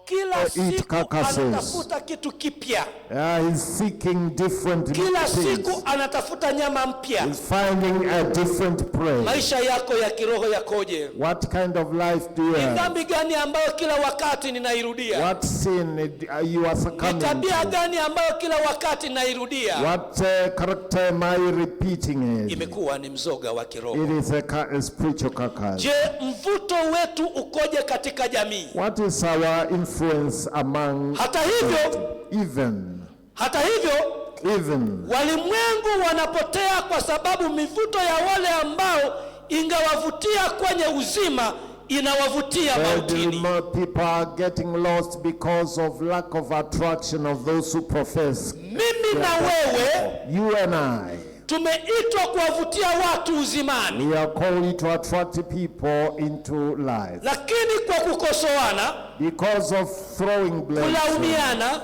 Kila siku anatafuta kitu kipya. He's seeking different things. Kila siku anatafuta nyama mpya. He's finding a different prey. Maisha yako ya kiroho yakoje? What kind of life do you have? Ni dhambi gani ambayo kila wakati ninairudia? What sin you are succumbing to? Ni tabia gani ambayo kila wakati ninairudia? What character am I repeating it? Imekuwa ni mzoga wa kiroho. It is a spiritual carcass. Je, mvuto wetu ukoje katika jamii? What is our influence among hata hivyo walimwengu wanapotea kwa sababu mivuto ya wale ambao ingawavutia kwenye uzima inawavutia mautini. People are getting lost because of lack of attraction of those who profess. Mimi na wewe, you and I, tumeitwa kuwavutia watu uzimani. We are called to attract people into life. Lakini kwa kukosoana, because of throwing blame, kulaumiana,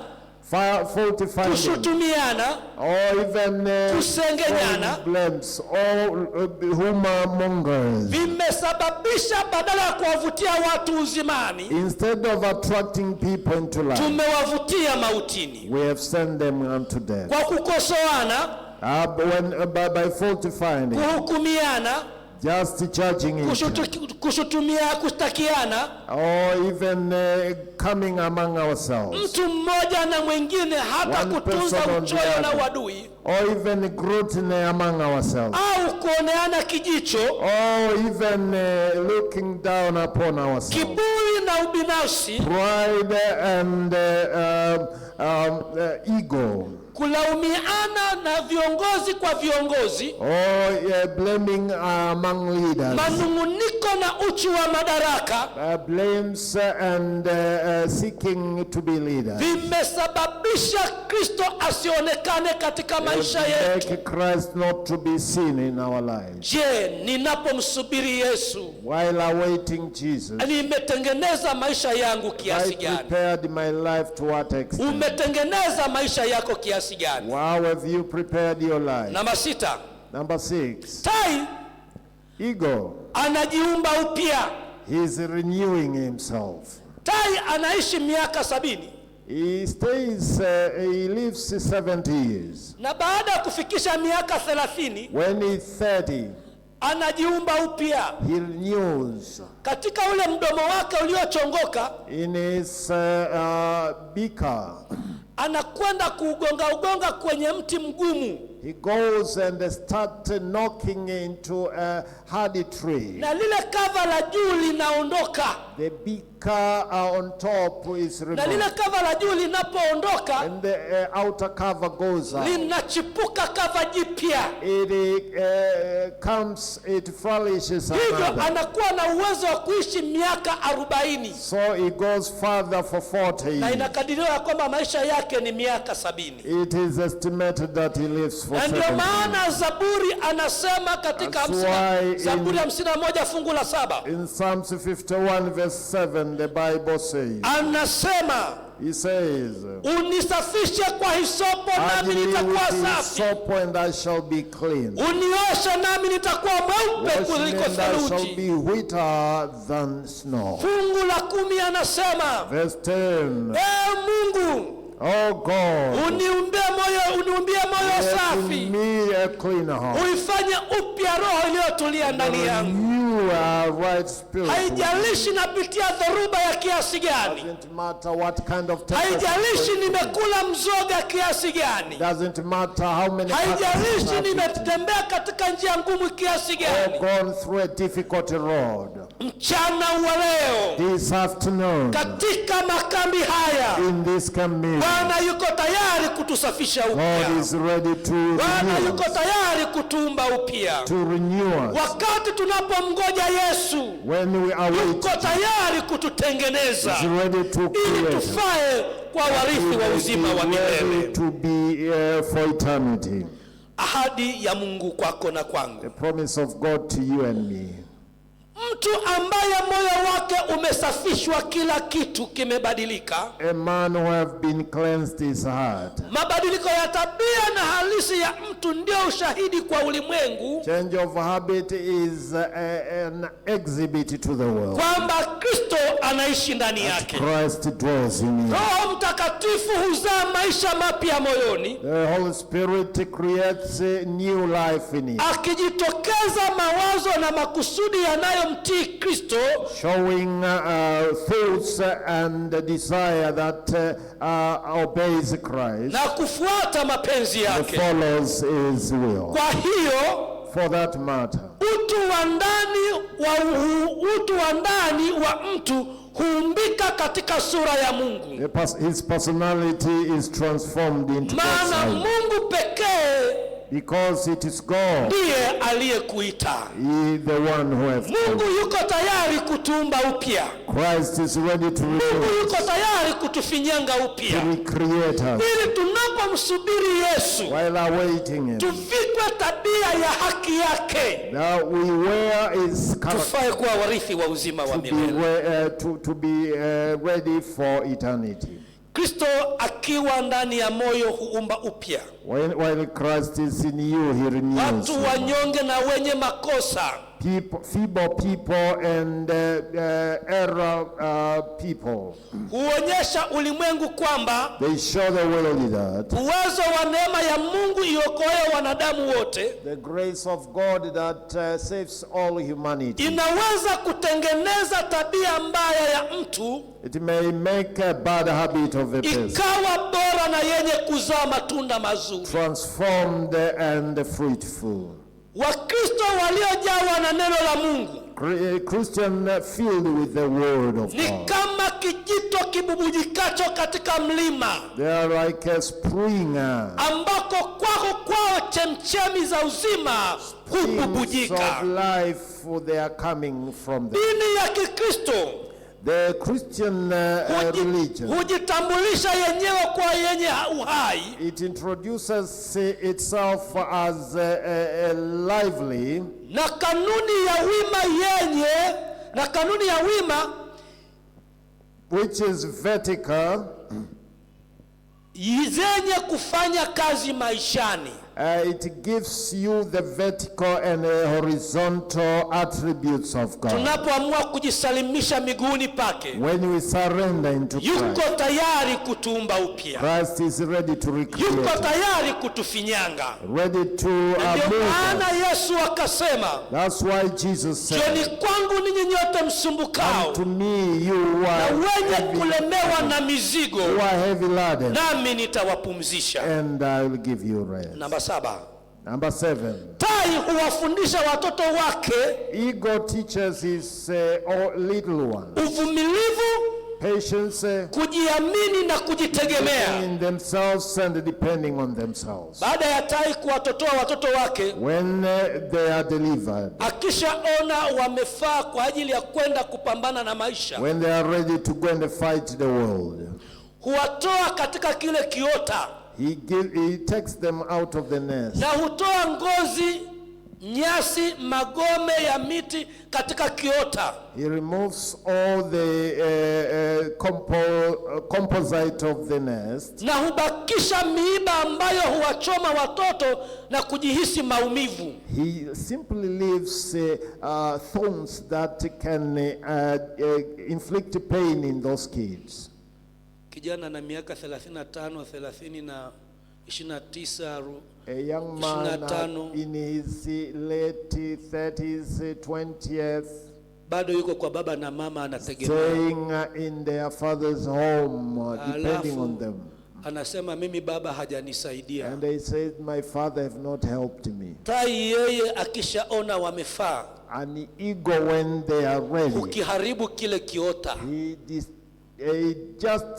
faulty finding, kushutumiana, or even kusengenyana, blames, or humor-mongers, vimesababisha badala ya kuwavutia watu uzimani, instead of attracting people into life, tumewavutia mautini. We have sent them unto death. Kwa kukosoana, by faulty finding, kuhukumiana, just judging kushutumia, kustakiana, or even coming among ourselves, mtu mmoja na mwingine, hata kutunza uchoyo na wadui, or even gluttony among ourselves, au kuoneana kijicho, or even looking down upon ourselves, kiburi na ubinafsi, pride and ego, kulaumiana na viongozi kwa viongozi, blaming among leaders, manunguniko na uchu wa madaraka, blames and seeking to be leaders, vimesababisha Kristo asionekane katika maisha yetu. Make Christ not to be seen in our lives. Je, ninapomsubiri Yesu, while awaiting Jesus, nimetengeneza maisha yangu kiasi gani? I prepared my life to what extent? Umetengeneza maisha yako kiasi gani? How have you prepared your life? Number 6. Tai, ego, anajiumba upya. He is renewing himself. Tai anaishi miaka 70. He lives 70 years. Na baada ya kufikisha miaka 30, when he's 30, anajiumba upya. He renews. Katika ule mdomo wake uliochongoka, in his beaker, anakwenda kuugonga kwenye mti mgumu. He goes and starts knocking into a hardy tree. Na lile cover la juu linaondoka. The beaker on top is removed. Na lile cover la juu linapoondoka, and the outer cover goes out, linachipuka cover jipya. It flourishes. Hivyo anakuwa na uwezo wa kuishi miaka 40. So he goes further for 40 years. Na inakadiriwa kwamba maisha yake ni miaka 70. It is estimated that he lives for 70. Na ndio maana Zaburi anasema katika Zaburi 51 fungu la 7. In Psalms 51 verse 7 the Bible says. Anasema, he says, unisafishe kwa hisopo nami nitakuwa safi. Hisopo and I shall be clean. Unioshe nami nitakuwa mweupe kuliko theluji. I shall be whiter than snow. Fungu la 10 anasema, verse 10. Mungu, oh God, uniumbie moyo safi. Me a clean heart. Uifanye upya roho iliyotulia ndani yangu. Haijalishi napitia dhoruba ya kiasi gani. Doesn't matter what kind of haijalishi nimekula mzoga kiasi gani. Doesn't matter how many. Haijalishi nimetembea katika njia ngumu kiasi gani. Or gone through a difficult road. Mchana wa leo, this afternoon, katika makambi haya, in this community, Bwana yuko tayari kutusafisha upya. God is ready to Bwana yuko tayari kutumba upya. To renew us. Wakati tunapomgoja Yesu, when we await, yuko tayari kututengeneza ili tufae kwa warithi wa uzima wa milele. To be for eternity. Ahadi ya Mungu kwako na kwangu. The promise of God to you and me. Mtu ambaye moyo wake umesafishwa, kila kitu kimebadilika. A man who have been cleansed his heart. Mabadiliko ya tabia na halisi ya mtu ndio ushahidi kwa ulimwengu. Change of habit is an exhibit to the world. Kwamba Kristo anaishi ndani yake. Christ dwells in you. Roho Mtakatifu huzaa maisha mapya moyoni. The Holy Spirit creates a new life in you. Akijitokeza mawazo na makusudi yanayomtii Kristo. Showing thoughts and desire that obeys Christ. Na kufuata mapenzi yake. Follows his will. Kwa hiyo, for that matter, utu wa ndani wa mtu huumbika katika sura ya Mungu. His personality is transformed into God's image. Maana Mungu pekee, because it is God, ndiye aliyekuita. He the one who has Mungu yuko tayari kutuumba upya. Christ is ready to Mungu yuko tayari kutufinyanga upya. to recreate us. Ili tunapomsubiri Yesu, while awaiting him, tuvikwe tabia ya haki yake. now we wear his character, tufae kuwa warithi wa uzima wa milele. to be ready for eternity. Kristo akiwa ndani ya moyo huumba upya. While Christ is in you, he renews. Watu wanyonge na wenye makosa, feeble people and error people, huonyesha ulimwengu kwamba they show the world that uwezo wa neema ya Mungu iokoe wanadamu wote, the grace of God that saves all humanity, inaweza kutengeneza tabia mbaya ya mtu, it may make a bad habit of a person, ikawa bora na yenye kuzaa matunda mazuri. transformed and fruitful. Wakristo waliojawa na neno la Mungu, Christian filled with the word of ni God, kama kijito kibubujikacho katika mlima, they are like a spring, ambako kwao chemchemi za uzima hububujika. of life, they are coming from them. Dini ya Kikristo, The Christian religion, hujitambulisha yenyewe kwa yenye uhai. it introduces itself as a lively, Na kanuni ya wima which is vertical, zenye kufanya kazi maishani. it gives you the vertical and horizontal attributes of God. Tunapoamua kujisalimisha miguuni pake, When we surrender into yuko Christ, tayari kutuumba upya. Christ is ready to recreate, Yuko tayari kutufinyanga. ready to Ndio move maana us. Yesu akasema, That's why Jesus said, "Njoni kwangu ninyi nyote msumbukao to me you na are wenye heavy, kulemewa na mizigo, who are heavy laden, nami nitawapumzisha." and I will give you rest. Namba 7. Number 7. Tai huwafundisha watoto wake Ego teaches his little one uvumilivu, patience, kujiamini na kujitegemea. in themselves and depending on themselves. Baada ya tai kuwatotoa watoto wake, When they are delivered, akishaona wamefaa kwa ajili ya kwenda kupambana na maisha, when they are ready to go and fight the world, huwatoa katika kile kiota he takes them out of the nest, na hutoa ngozi, nyasi, magome ya miti katika kiota. he removes all the composite of the nest, Na hubakisha miiba ambayo huwachoma watoto na kujihisi maumivu. he simply leaves thorns that can inflict pain in those kids. Kijana na miaka 35, 30 na 29, A young man 25, in his late 30s, 20th, bado yuko kwa baba na mama, anategemea. staying in their father's home, depending on them. Anasema, mimi baba hajanisaidia. And they said, my father have not helped me. Tai yeye akishaona wamefaa, An ego, when they are ready, ukiharibu kile kiota, he just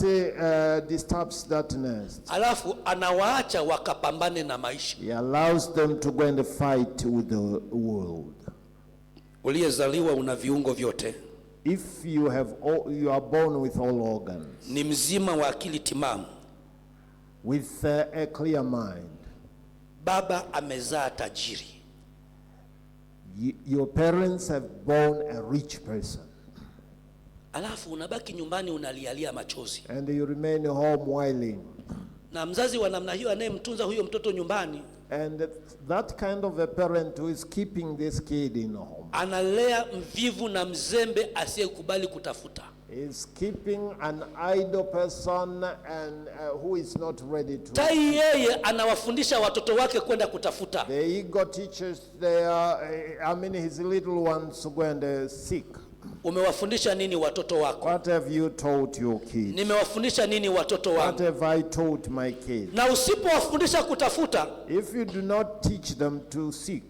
disturbs that nest. alafu anawaacha wakapambane na maisha. He allows them to go and fight with the world. Uliyezaliwa una viungo vyote, If you you are born with all organs, ni mzima wa akili timamu. with a clear mind. Baba amezaa tajiri. Your parents have born a rich person. Alafu unabaki nyumbani unalialia machozi. And you remain home wailing. Na mzazi wa namna hiyo anayemtunza huyo mtoto nyumbani, and that kind of a parent who is keeping this kid in home, analea mvivu na mzembe asiyekubali kutafuta. Is keeping an idle person and who is not ready to. Tai yeye anawafundisha watoto wake kwenda kutafuta. The ego teaches his little ones to go and seek. Umewafundisha nini watoto wako? What have you taught your kids? Nimewafundisha nini watoto wangu? What have I taught my kids? Na usipowafundisha kutafuta, if you do not teach them to seek,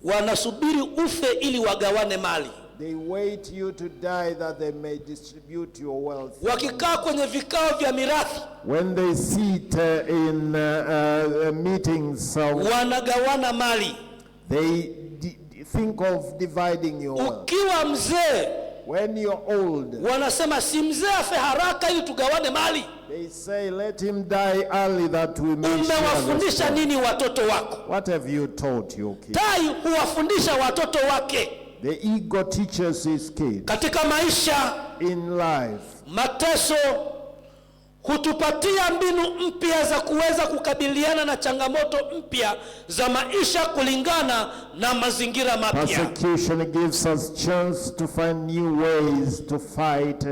wanasubiri ufe ili wagawane mali. They wait you to die that they may distribute your wealth. Wakikaa kwenye vikao vya mirathi, when they sit in meetings, wanagawana mali. They think of dividing your wealth. Ukiwa mzee, when you're old, wanasema si mzee afe haraka ili tugawane mali. They say let him die early that we may share. Umewafundisha nini watoto wako? What have you taught your kids? Tai huwafundisha watoto wake. The ego teaches his kids. Katika maisha, in life, mateso hutupatia mbinu mpya za kuweza kukabiliana na changamoto mpya za maisha kulingana na mazingira mapya. Persecution gives us chance to find new ways to fight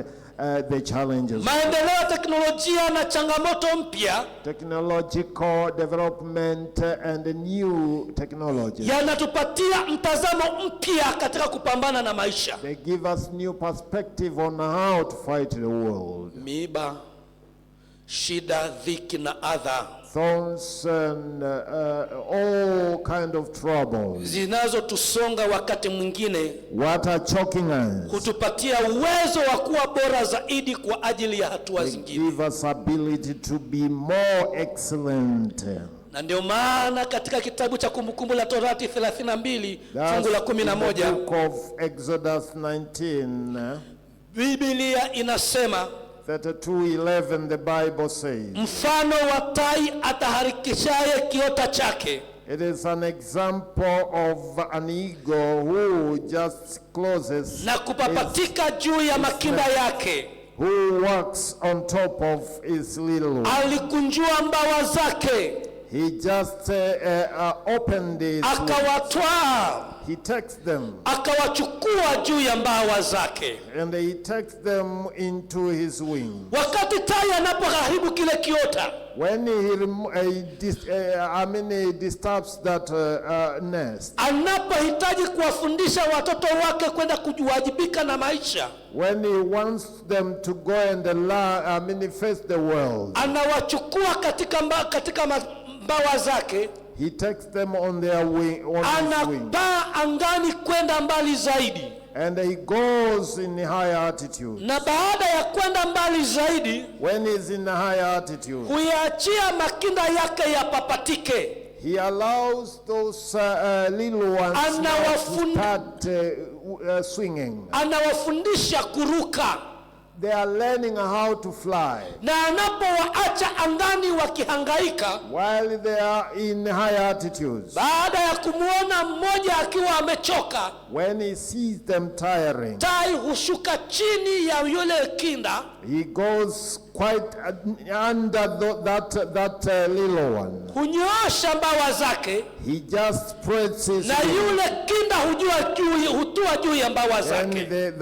the challenges. Maendeleo ya teknolojia na changamoto mpya, technological development and new technologies, yanatupatia mtazamo mpya katika kupambana na maisha. They give us new perspective on how to fight the world. Miiba, shida, dhiki na adha, thorns and all kind of troubles zinazotusonga wakati mwingine, what are choking us, kutupatia uwezo wa kuwa bora zaidi kwa ajili ya hatua zingine. Give us ability to be more excellent. Na ndio maana katika kitabu cha Kumbukumbu la Torati 32 fungu la 11, the book of Exodus 19, Biblia inasema 32:11, the Bible says, mfano wa tai ataharikishaye kiota chake. It is an example of an eagle who just closes na kupapatika juu ya makinda yake, who walks on top of his little one. Alikunjua mbawa zake, he just opened his akawatwaa, he takes them, akawachukua juu ya mbawa zake, and he takes them into his wing. Wakati tai anapoharibu kile kiota, when he disturbs that nest, anapohitaji kuwafundisha watoto wake kwenda kuwajibika na maisha, when he wants them to go and face the world, anawachukua katika mbawa zake, he takes them on their wing, anapaa angani kwenda mbali zaidi, and he goes in higher altitude. Na baada ya kwenda mbali zaidi, when he's in higher altitude, huyaachia makinda yake yapapatike. He allows those little ones to start swinging. Anawafundisha kuruka. They are learning how to fly. Na anapowaacha angani wakihangaika, while they are in high altitudes, baada ya kumuona mmoja akiwa amechoka, when he sees them tiring, tai hushuka chini ya yule kinda, he goes quite under that little one. Hunyoosha mbawa zake, he just spreads his na yule kinda hutua juu ya mbawa zake, and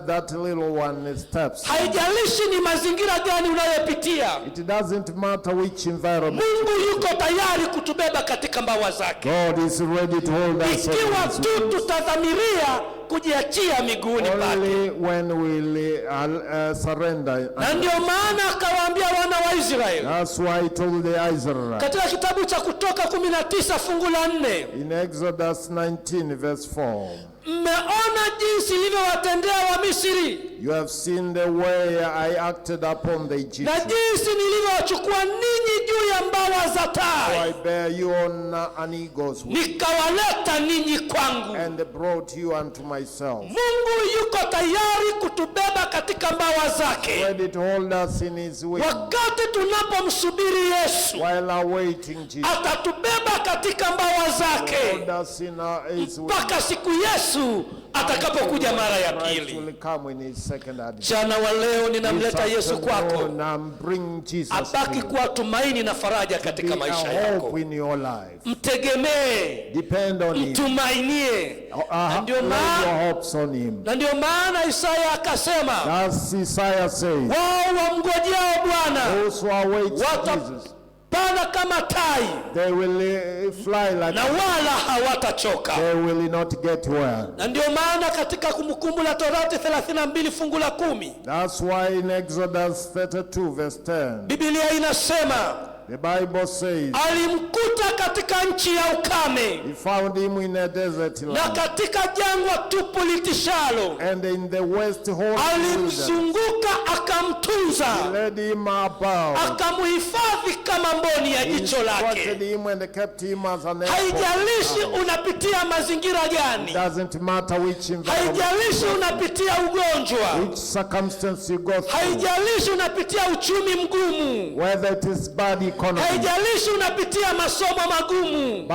that little one steps. Haijalishi ni mazingira gani unayopitia, it doesn't matter which environment. Mungu yuko tayari kutubeba katika mbawa zake. God is ready to hold us. Ikiwa tu tutadhamiria kujiachia miguuni pake. Only when we surrender. Na ndio maana akawaambia wana wa Israeli. That's why he told the Israelites. Katika kitabu cha Kutoka 19 fungu la 4. In Exodus 19 verse 4. Mmeona jinsi nilivyowatendea wa Misri. You have seen the way I acted upon the Egyptians. Na jinsi nilivyowachukua ninyi juu ya mbawa za tai. I bear you on an eagle's wing. Nikawaleta ninyi kwangu. And brought you unto myself. Mungu yuko tayari kutubeba katika mbawa zake. zake. Ready to hold us in his wing. Wakati tunapomsubiri Yesu, While awaiting Jesus. atatubeba katika mbawa zake Hold us in his wing. mpaka siku Yesu atakapokuja mara ya Christ pili. will come in his second advent. Jana wa leo ninamleta This Yesu kwako, afternoon, I'm bringing Jesus to abaki you. kuwa tumaini na faraja Be katika maisha a yako. hope in your life. Mtegemee, Depend on him. mtumainie. Na ndio Lay maana your hopes on him. na ndio maana Isaya akasema, As Isaiah says, wao wamngojea Bwana those who await Jesus, watapanda kama tai they will fly like na wala hawatachoka. they will not get well. Na ndio maana katika Kumbukumbu la Torati 32 fungu la 10 That's why in Exodus 32 verse 10, Biblia inasema, the Bible says, alimkuta katika nchi ya ukame he found him in a desert na land, katika jangwa tupu litishalo. and in the west whole wilderness. Alimzunguka akamtunza, He led him about, akamhifadhi kama mboni ya he jicho instructed lake. him and kept him as an Haijalishi apple. unapitia mazingira gani, Doesn't matter which environment, haijalishi unapitia ugonjwa, which circumstance you go through, haijalishi unapitia uchumi mgumu, whether it is bad economy, haijalishi unapitia masomo magumu,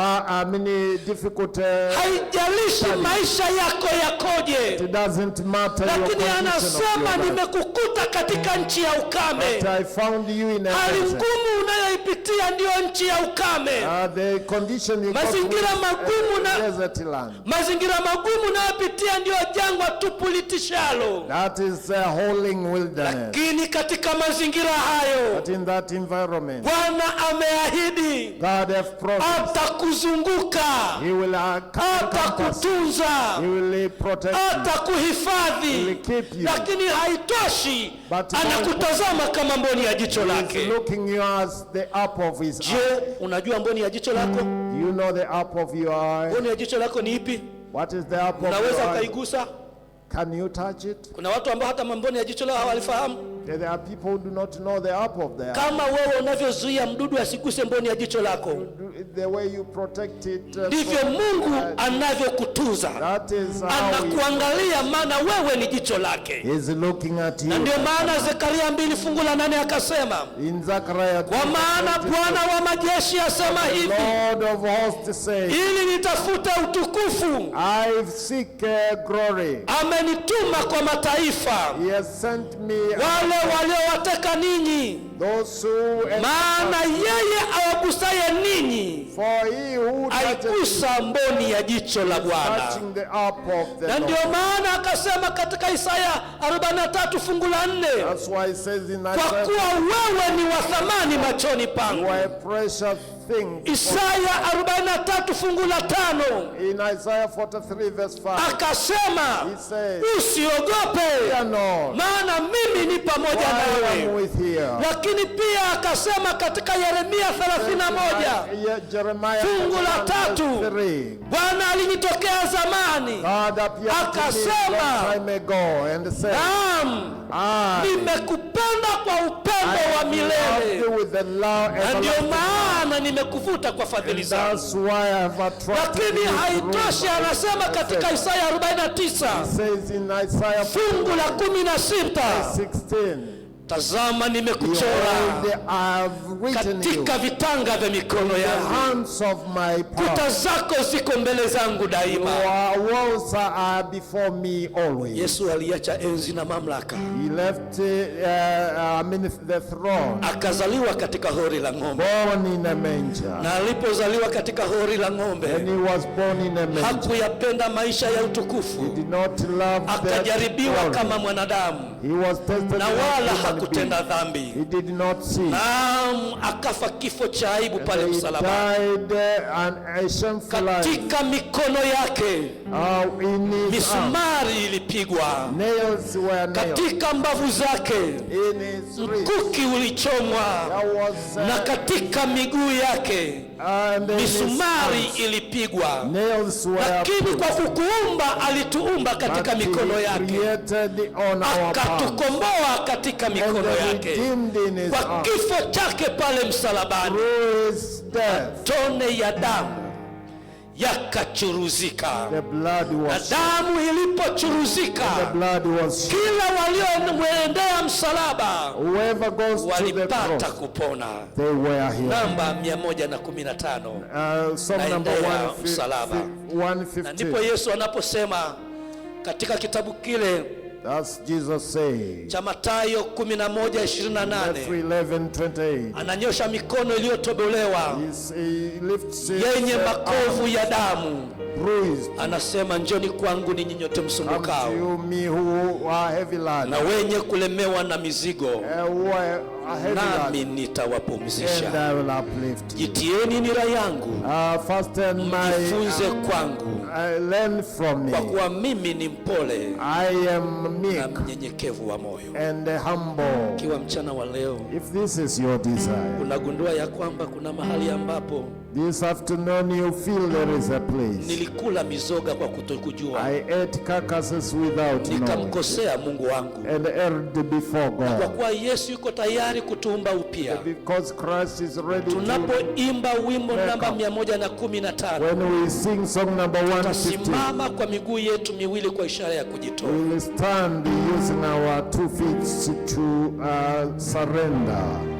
difficult, haijalishi maisha yako yakoje, it doesn't matter your lakini condition of anasema your life. nimekukuta katika nchi ya ukame. But I found you in a Hali desert. ngumu unayoipitia ndiyo nchi ya ukame. The condition you go through Mazingira magumu is na a desert land. mazingira magumu unayopitia ndiyo jangwa tupu litishalo. That is a howling wilderness. Lakini katika mazingira hayo But in that environment, Bwana ameahidi God has promised atakuzunguka, He will atakutunza, He will protect you. He atakuhifadhi. will keep you. Lakini haitoshi, But anakutazama kama mboni ya jicho He is lake. looking you as the apple of His eye. Je, unajua mboni ya jicho lako? Do you know the apple of your eye? Mboni ya jicho lako ni ipi? What is the apple of Unaweza your eye? ukaigusa? Can you touch it? Kuna watu ambao hata mboni ya jicho lao hawalifahamu. There are people who do not know the apple of their eye. Kama wewe unavyozuia mdudu asiguse mboni ya jicho lako, The way you protect it, ndivyo Mungu anavyokutunza. that is how He Anakuangalia, maana wewe ni jicho lake. is looking at Na you. ndio maana Zekaria 2 fungu la 8 akasema, In Zechariah, kwa maana Bwana wa majeshi asema hivi, Lord of hosts says, ili nitafute utukufu, I seek glory. amenituma kwa mataifa, He has sent me wale waliowateka ninyi, those who, maana yeye awagusaye ninyi for he who touches aigusa mboni ya jicho la Bwana. touching the apple of the Na Lord. ndio maana akasema katika Isaya 43 fungu la 4, That's why it says in kwa Isaiah, kuwa wewe ni wa thamani machoni you pangu. are a precious thing. Isaya 43 fungu la 5 In Isaiah 43 verse 5, akasema, he says, usiogope, fear not, maana mimi ni pamoja I am nawe. with you. Lakini pia akasema katika Yeremia 31 Jeremiah fungu la 3, 3, Bwana alinitokea zamani, God appeared to me akasema, long time ago and said, naam, I nimekupenda kwa upendo wa love milele, you with the love na ndio everlasting. maana nimekuvuta kwa fadhili zangu. That's why I have attracted Lakini you haitoshi, through my anasema katika Isaya 49 says in Isaiah fungu la 16, 16, tazama nimekuchora behold, I have written you katika vitanga vya mikono the yangu, hands of my kuta power. zako ziko mbele zangu daima. Your walls are before me always. Yesu aliacha enzi na mamlaka, He left the throne, akazaliwa katika hori la ng'ombe, born in a manger. na alipozaliwa katika hori la When ng'ombe he was born in a manger, hakuyapenda maisha ya he utukufu, did not love the akajaribiwa glory. kama mwanadamu He was tested na like wala human being. hakutenda dhambi. He did not sin. Naam, akafa kifo cha aibu pale He msalabani. died a shameful life. Katika mikono yake In his arm, misumari ilipigwa, nails were nailed. katika mbavu zake In his wrist, mkuki ulichomwa, there was na katika miguu yake and in his misumari arms, ilipigwa. nails were Lakini kwa kukuumba alituumba katika but he mikono yake, created on our palms akatukomboa katika and mikono yake, redeemed in his kwa arms kifo chake pale msalabani. through his death. Tone ya damu yakachuruzika. The blood Na was damu ilipochuruzika, the blood was shed. kila waliomwendea msalaba Whoever goes to the walipata cross, kupona. they were healed. Namba 115. Psalm number Naendea msalaba. Na ndipo 115. Yesu anaposema katika kitabu kile That's Jesus saying. cha Mathayo 11:28, Matthew 11:28. ananyosha mikono iliyotobolewa He lifts his yenye makovu ya damu, bruised. anasema njoni kwangu ninyi nyote Come to msumbukao you, me who are heavy na laden, wenye kulemewa na mizigo, who are heavy nami laden, and nitawapumzisha. I will uplift you. Jitieni nira yangu, Fasten mjifunze my, kwangu, learn from me. kwa kuwa mimi ni mpole I am na meek mnyenyekevu wa moyo. and humble. Ikiwa mchana wa leo If this is your desire, unagundua ya kwamba kuna mahali ambapo this afternoon you feel there is a place. nilikula mizoga kwa kutokujua, I ate carcasses without knowledge nikamkosea Mungu wangu, and erred before kwa God. kuwa Yesu yuko tayari kutuumba upya. Because Christ is ready to. Tunapoimba wimbo namba 115, When we sing song number 150, tasimama kwa miguu yetu miwili kwa ishara ya kujitoa. we will stand using our 2 feet to surrender.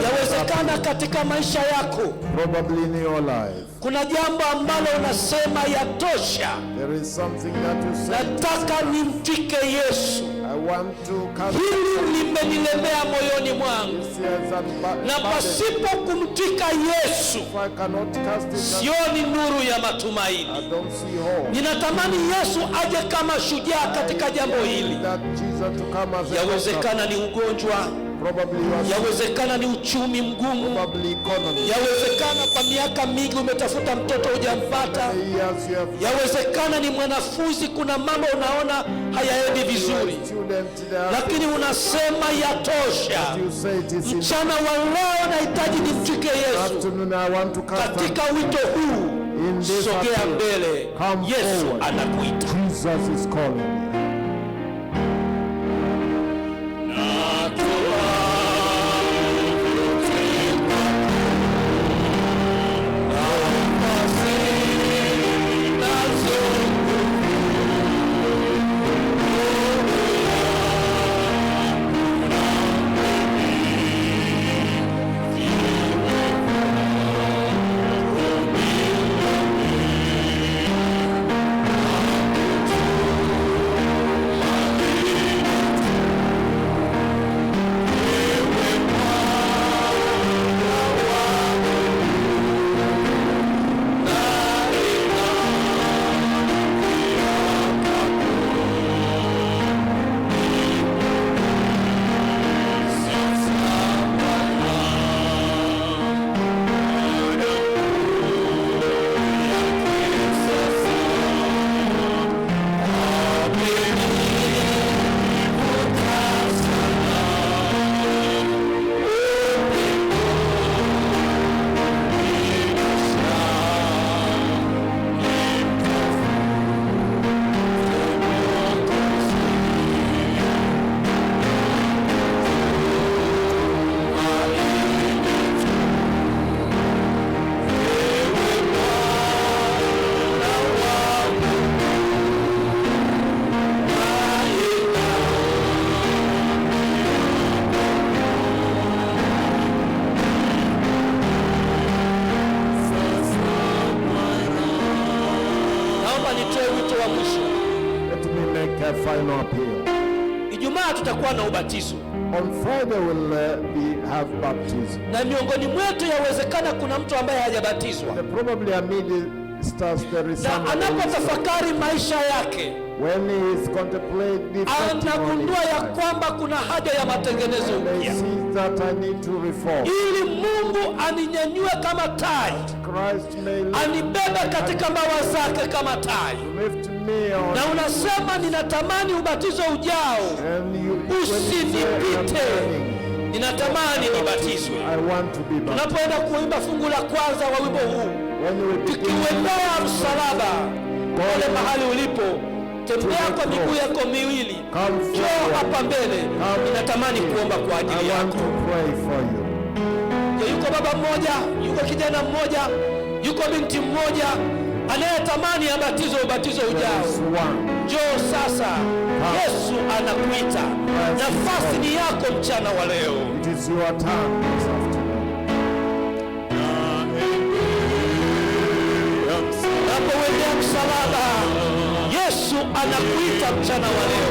Yawezekana katika maisha yako Probably in your life, kuna jambo ambalo unasema yatosha, there is something that you say, nataka nimtwike Yesu, I want to cast hili limenilemea moyoni mwangu, this year's and na pasipo kumtwika Yesu if I cannot cast it, sioni nuru ya matumaini. I don't see hope. Ninatamani Yesu aje kama shujaa katika jambo hili. That Jesus to come as a Yawezekana ni ugonjwa, probably you are yawezekana ni uchumi mgumu, probably economy. yawezekana kwa miaka mingi umetafuta mtoto hujampata, Years you have yawezekana ni mwanafunzi, kuna mambo unaona hayaendi vizuri, student there, lakini unasema yatosha. you say it is in Mchana wa leo nahitaji nimtwike Yesu. afternoon I want to cast Katika wito huu in this sogea afternoon. mbele, Come Yesu forward. anakuita. Jesus is calling you. nitoe wito wa mwisho. Let me make a final appeal. Ijumaa tutakuwa na ubatizo. On Friday we'll have baptism. Na miongoni mwetu yawezekana kuna mtu ambaye hajabatizwa. Probably amid stars there is someone. Na anapotafakari maisha yake, when he is contemplating, anagundua ya kwamba kuna haja ya matengenezo upya, ili Mungu aninyanyue kama tai, anibebe katika mbawa zake kama tai. Na unasema ninatamani ubatizo ujao usinipite, ninatamani nibatizwe. Tunapoenda kuimba fungu la kwanza wa wimbo huu, tukiuendea msalaba pale mahali ulipo, tembea kwa miguu yako miwili, njoo hapa mbele, ninatamani kuomba kwa ajili yako. Yuko baba mmoja, yuko kijana mmoja, yuko binti mmoja anayetamani abatizwe ubatizo ujao. Njoo sasa, Yesu anakuita. Nafasi ni yako mchana wa leo. It is your time this afternoon. Unapouendea msalaba, Yesu anakuita mchana wa leo.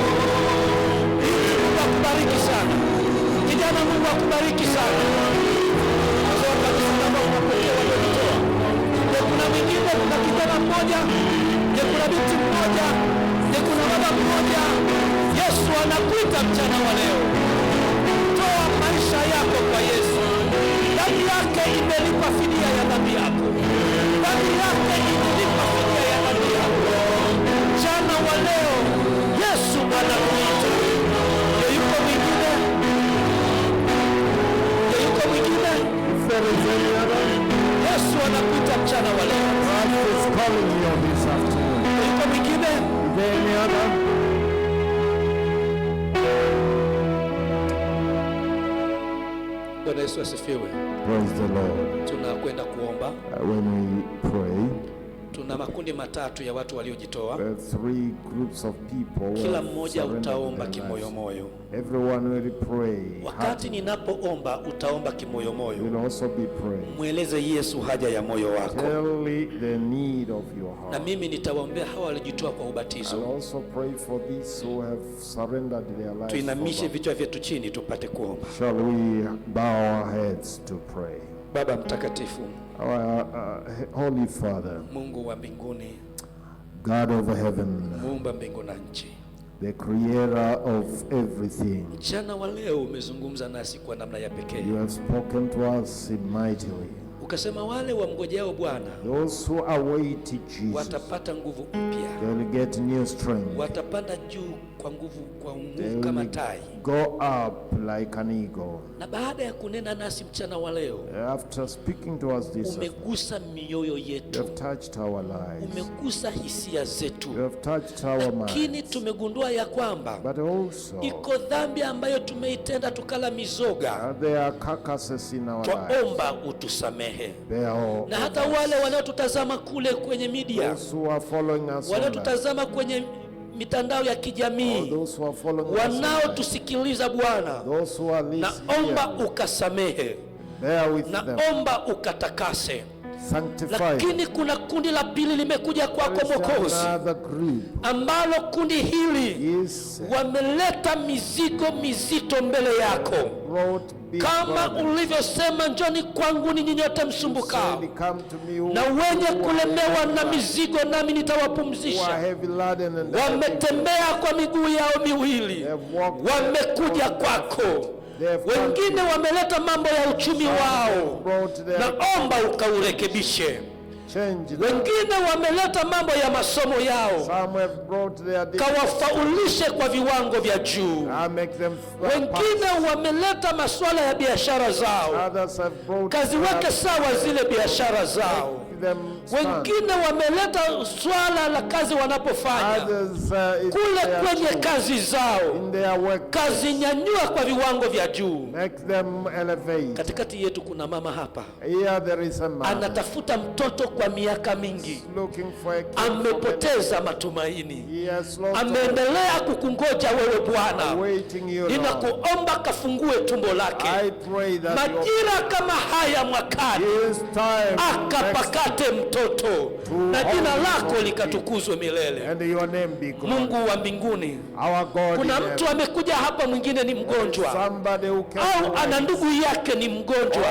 Mungu akubariki sana. Kijana, Mungu akubariki sana. Kuna mwingine, kuna kijana mmoja, kuna binti mmoja, kuna baba mmoja. Yesu anakuita mchana wa leo. Toa maisha yako kwa Yesu. Damu yake imelipa fidia ya dhambi yako. Damu yake imelipa fidia ya dhambi yako. Mchana wa leo Yesu anakuita. Yuko mwingine? Yuko mwingine? Yesu anakuita mchana wa leo. God is calling you this afternoon. Yuko mwingine? Is there any other? Bwana Yesu asifiwe. Praise the Lord. Tunakwenda kuomba. When we pray, tuna makundi matatu ya watu waliojitoa. Three groups of people. Kila mmoja utaomba kimoyomoyo. Everyone will pray. Wakati ninapoomba utaomba kimoyomoyo. Will also be praying. Mweleze Yesu haja ya moyo wako. Tell the need of your heart. Na mimi nitawaombea hawa walijitoa kwa ubatizo. I'll also pray for these who have surrendered their lives. Tuinamishe vichwa vyetu chini tupate kuomba. Shall we bow our heads to pray? Baba mtakatifu, our Holy Father, Mungu wa mbinguni, God of heaven, muumba mbingu na nchi, the creator of everything. Mchana wa leo umezungumza nasi kwa namna ya pekee. You have spoken to us mightily. Ukasema wale wamngojao Bwana, those who await Jesus, watapata nguvu mpya. They will get new strength. Watapanda juu kwa nguvu, kwa nguvu kama tai. Go up like an eagle. Na baada ya kunena nasi mchana wa leo, after speaking to us this, umegusa mioyo yetu. You have touched our lives. Umegusa hisia zetu. You have touched our minds. Lakini tumegundua ya kwamba but also, iko dhambi ambayo tumeitenda tukala mizoga. There are carcasses in our lives. Twaomba utusamehe. Na hata wale wanaotutazama kule kwenye media, wanaotutazama kwenye mitandao ya kijamii, wanaotusikiliza Bwana, naomba ukasamehe, naomba ukatakase. Lakini kuna kundi la pili limekuja kwako Mwokozi, ambalo kundi hili wameleta mizigo mizito mbele yako. Kama ulivyosema, njoni kwangu ninyi nyote msumbukao na wenye kulemewa na mizigo, nami nitawapumzisha. Wametembea kwa miguu yao miwili, wamekuja kwako. Wengine wameleta mambo ya uchumi wao, naomba ukaurekebishe. Wengine wameleta mambo ya masomo yao, kawafaulishe kwa viwango vya juu. Wengine wameleta masuala ya biashara zao, kaziweke sawa zile biashara zao. Wengine wameleta swala la kazi wanapofanya, kule kwenye kazi zao, kazi nyanyua kwa viwango vya juu. Katikati yetu kuna mama hapa, anatafuta mtoto kwa miaka mingi, amepoteza matumaini, ameendelea kukungoja wewe Bwana. Ninakuomba kafungue tumbo lake, majira kama haya mwakani akapakate upate mtoto na jina lako likatukuzwe milele. And your name be glorified. Mungu wa mbinguni, Our God, kuna mtu amekuja hapa, mwingine ni mgonjwa au ana ndugu yake ni mgonjwa,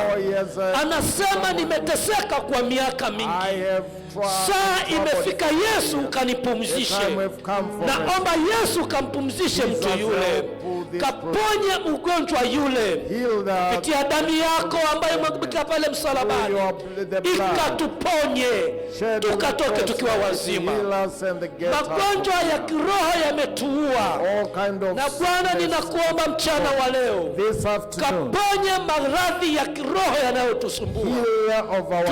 anasema nimeteseka kwa miaka mingi, saa imefika Yesu kanipumzishe. Naomba Yesu kampumzishe mtu yule, kaponye ugonjwa yule, kupitia damu yako ambayo mwagika pale msalabani, ikatuponye tukatoke tukiwa wazima. Magonjwa ya kiroho yametuua, na Bwana ninakuomba mchana wa leo, kaponye maradhi ya kiroho yanayotusumbua,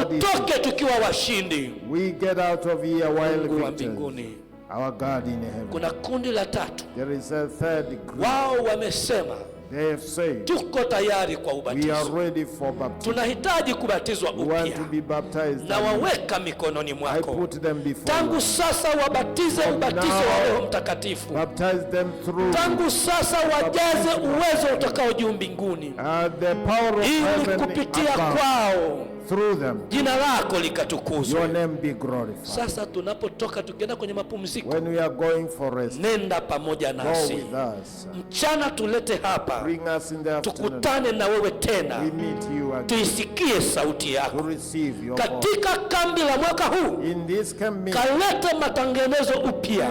tutoke tukiwa washindi. We get out of here while Mungu wa victors. mbinguni, Our God in heaven. kuna kundi la tatu, There is a third group. wao wamesema They have said, tuko tayari kwa we are ubatizo, ready for baptism. tunahitaji kubatizwa We want upya, to be baptized. na waweka mikononi I mwako. put them before Tangu you. sasa wabatize ubatizo wa Roho Mtakatifu. Baptize them through Tangu sasa wajaze uwezo utakao juu mbinguni, the power of ili heaven kupitia above. kwao Through them, jina lako your likatukuzwe. name be glorified. Sasa tunapotoka tukienda kwenye mapumziko, When we are going for rest, nenda pamoja go nasi. with us. Mchana tulete hapa, Bring us in the afternoon. tukutane na wewe tena, We meet you again tuisikie sauti to yako. receive your voice. Katika kambi la mwaka huu, In this campaign, kalete matengenezo upya,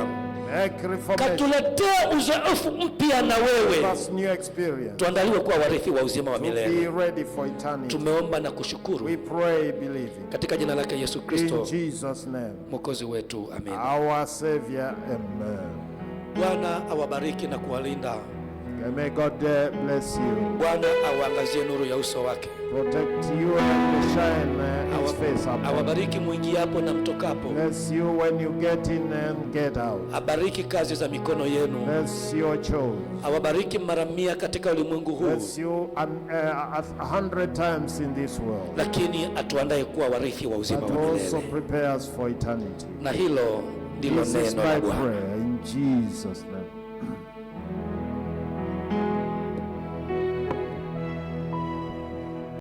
make reformation, katuletee uzoefu mpya na wewe, us new experience. tuandaliwe kuwa warithi wa uzima wa To be milele. ready for eternity. Tumeomba na kushukuru We pray, believing. katika jina lake Yesu In Kristo Jesus' name. mwokozi wetu, amen. Our Savior, amen. Bwana awabariki na kuwalinda. May God bless you, Bwana awaangazie nuru ya uso wake, protect you and shine His face upon you. awabariki mwingiapo na mtokapo, Bless you when you get in and get out. abariki kazi za mikono yenu, Bless your children. awabariki mara 100 katika ulimwengu huu, Bless you 100 times in this world. lakini atuandae kuwa warithi wa uzima But wa also milele. prepare us for eternity. Na hilo ndilo This is neno la my Bwana. prayer in Jesus' name.